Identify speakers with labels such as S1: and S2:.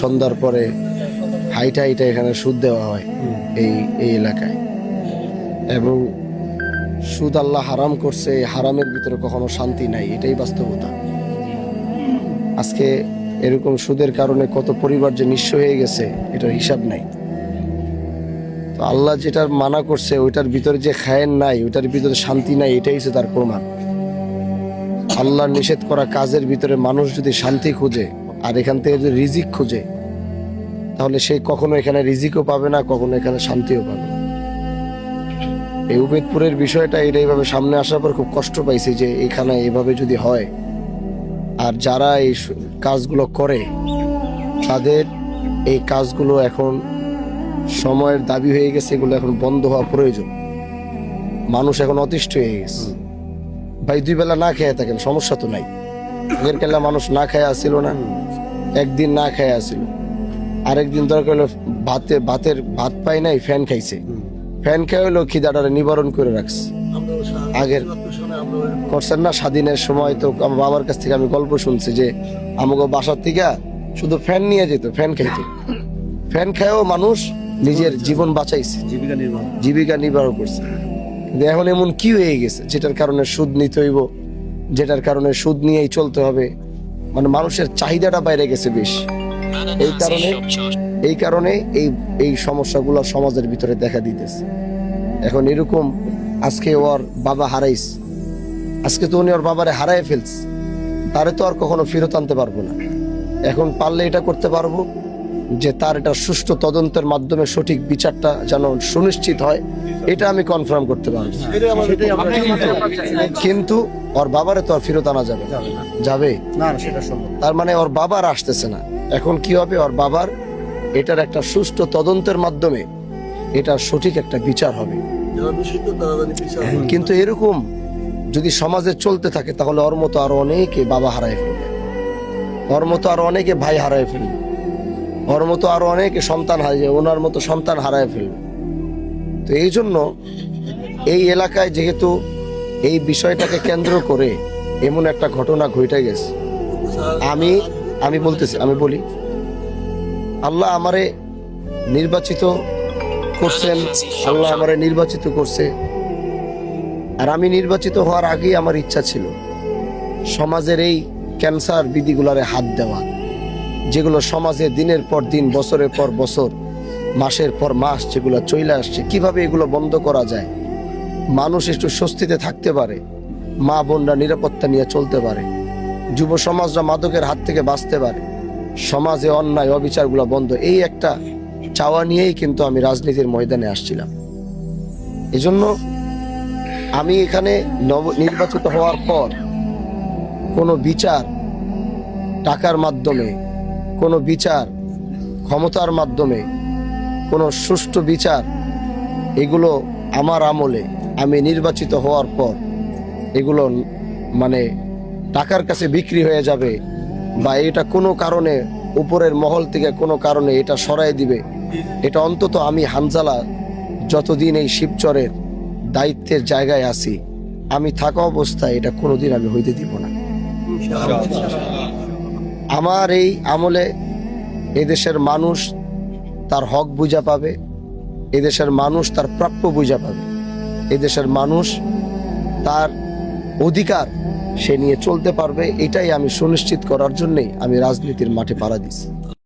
S1: সন্ধ্যার পরে হাইটা হাইটা এখানে সুদ দেওয়া হয় এই এই এলাকায়, এবং সুদ আল্লাহ হারাম করছে। এই হারামের ভিতরে কখনো শান্তি নাই, এটাই বাস্তবতা। আজকে এরকম সুদের কারণে কত পরিবার যে নিঃস্ব হয়ে গেছে এটার হিসাব নাই। তো আল্লাহ যেটার মানা করছে ওইটার ভিতরে যে খায়ের নাই, ওইটার ভিতরে শান্তি নাই, এটাই হচ্ছে তার প্রমাণ। আল্লাহর নিষেধ করা কাজের ভিতরে মানুষ যদি শান্তি খুঁজে আর এখান থেকে যদি রিজিক খুঁজে, তাহলে সে কখনো এখানে রিজিকও পাবে না, কখনো এখানে শান্তিও পাবে না। এই উবেদপুরের বিষয়টা এইভাবে সামনে আসার পর খুব কষ্ট পাইছি যে এখানে এভাবে যদি হয়, আর যারা এই কাজগুলো করে তাদের এই কাজগুলো এখন সময়ের দাবি হয়ে গেছে, এগুলো এখন বন্ধ হওয়া প্রয়োজন। মানুষ এখন অতিষ্ঠ হয়ে গেছে। ভাই 2 বেলা না খেয়ে থাকেন, সমস্যা তো নাই। আগের কালে মানুষ না খেয়ে আসছিল না, একদিন না খেয়ে আসছিল, আরেকদিন দরকার হলো ভাত পাই নাই, ফ্যান খাইছে, ফ্যান খেয়ে হলো খিদাটারে নিবারণ করে রাখছে। আগের করছেন না স্বাধীনের সময়, তো আমার বাবার কাছ থেকে আমি গল্প শুনছি যে আমাকে বাসার থেকে শুধু ফ্যান নিয়ে যেত, ফ্যান খাইতো, ফ্যান খেয়েও মানুষ নিজের জীবন বাঁচাইছে, জীবিকা নির্বাহ করছে। কিন্তু এখন এমন কি হয়ে গেছে যেটার কারণে সুদ নিতে হইব, যেটার কারণে সুদ নিয়েই চলতে হবে, মানে মানুষের চাহিদাটা বাইরে গেছে বেশ। এই কারণে এই সমস্যাগুলো সমাজের ভিতরে দেখা দিতেছে। এখন এরকম আজকে ওর বাবা হারাইস, আজকে তো উনি ওর বাবারে হারাই ফেলছে, তারে তো আর কখনো ফেরত আনতে পারবো না। এখন পারলে এটা করতে পারবো যে তার এটা সুষ্ঠু তদন্তের মাধ্যমে সঠিক বিচারটা যেন সুনিশ্চিত হয়, এটা আমি কনফার্ম করতে পারবো। কিন্তু ওর বাবারে তো আর ফেরত আনা যাবে না, তার মানে ওর বাবার আসতেছে না। এখন কি হবে, ওর বাবার এটার একটা সুষ্ঠু তদন্তের মাধ্যমে এটা সঠিক একটা বিচার হবে। কিন্তু এরকম যদি সমাজে চলতে থাকে তাহলে ওর মতো আরো অনেকে বাবা হারায় ফেলবে, ওর মতো আরো অনেকে ভাই হারায় ফেলবে, ওর মতো আরো অনেকে সন্তান হারিয়ে, ওনার মতো সন্তান হারায় ফেলবে। তো এই জন্য এই এলাকায় যেহেতু এই বিষয়টাকে কেন্দ্র করে এমন একটা ঘটনা ঘটে গেছে, আমি বলি আল্লাহ আমারে নির্বাচিত করছেন, আল্লাহ আমারে নির্বাচিত করছে। আর আমি নির্বাচিত হওয়ার আগেই আমার ইচ্ছা ছিল সমাজের এই ক্যান্সার বিধিগুলারে হাত দেওয়া, যেগুলো সমাজে দিনের পর দিন, বছরের পর বছর, মাসের পর মাস যেগুলো চলে আসছে, কিভাবে এগুলো বন্ধ করা যায়, মানুষ একটু স্বস্তিতে থাকতে পারে, মা বোনরা নিরাপত্তা নিয়ে চলতে পারে, যুব সমাজরা মাদকের হাত থেকে বাঁচতে পারে, সমাজে অন্যায় অবিচারগুলো বন্ধ, এই একটা চাওয়া নিয়েই কিন্তু আমি রাজনীতির ময়দানে আসছিলাম। এজন্য আমি এখানে নির্বাচিত হওয়ার পর কোনো বিচার টাকার মাধ্যমে, কোনো বিচার ক্ষমতার মাধ্যমে, কোনো সুষ্ঠু বিচার, এগুলো আমার আমলে আমি নির্বাচিত হওয়ার পর এগুলো মানে টাকার কাছে বিক্রি হয়ে যাবে, বা এটা কোনো কারণে উপরের মহল থেকে কোনো কারণে এটা সরাই দিবে, এটা অন্তত আমি হানজালা যতদিন এই শিবচরের দায়িত্বের জায়গায় আছি, আমি থাকা অবস্থায় এটা কোনোদিন আমি হইতে দিব না। আমার এই আমলে এদেশের মানুষ তার হক বুঝা পাবে, এদেশের মানুষ তার প্রাপ্য বুঝা পাবে, এদেশের মানুষ তার অধিকার সে নিয়ে চলতে পারবে। এটাই আমি সুনিশ্চিত করার জন্যই আমি রাজনীতির মাঠে পাড়া দিছি।